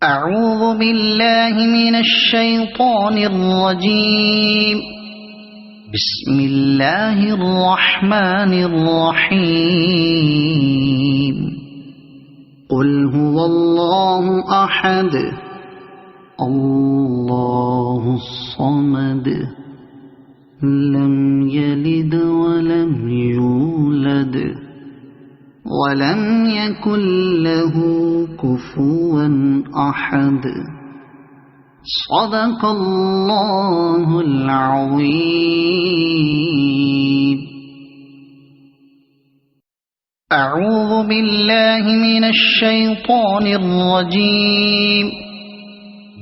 أعوذ بالله من الشيطان الرجيم. بسم الله الرحمن الرحيم. قل هو الله أحد الله الصمد لم يلد ولم يولد ولم يكن له كفوا أحد. صدق الله العظيم. أعوذ بالله من الشيطان الرجيم.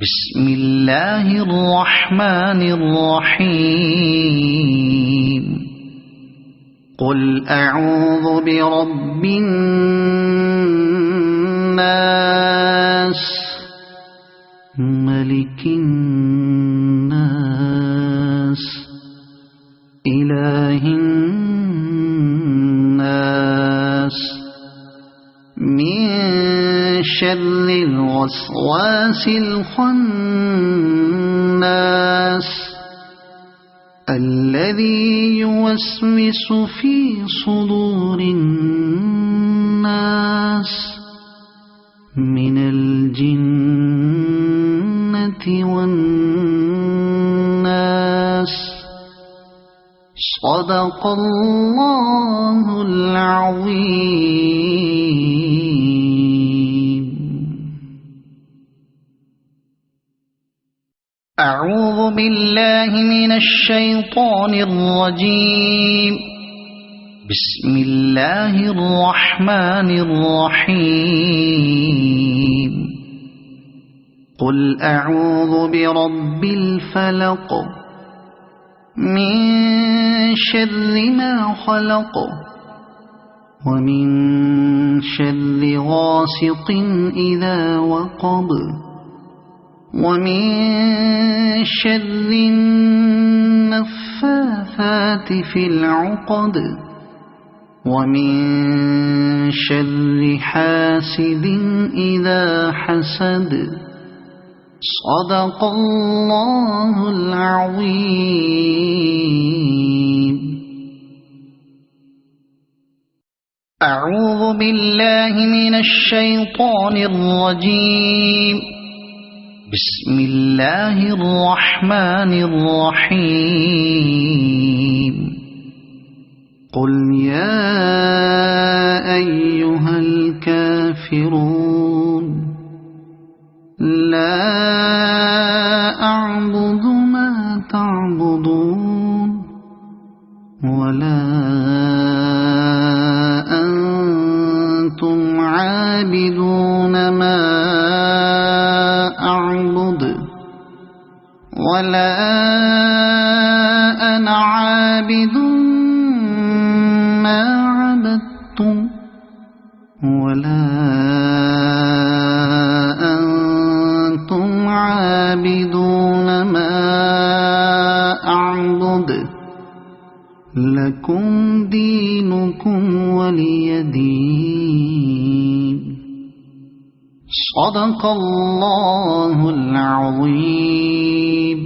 بسم الله الرحمن الرحيم. قل أعوذ برب الناس ملك الناس إله الناس من شر الوسواس الخناس الذي يوسوس في صدور الناس من الجنة والناس. صدق الله العظيم. أعوذ بالله من الشيطان الرجيم. بسم الله الرحمن الرحيم. قل أعوذ برب الفلق من شر ما خلق ومن شر غاسق إذا وقب ومن شر النفاثات في العقد ومن شر حاسد إذا حسد. صدق الله العظيم. أعوذ بالله من الشيطان الرجيم. بسم الله الرحمن الرحيم. قل يا أيها الكافرون لا أعبد ما تعبدون ولا أنتم عابدون ما أعبد ولا أنا عابد ما عبدتم ولا أنتم عابدون ما أعبد لكم دينكم ولي دين. صدق الله العظيم.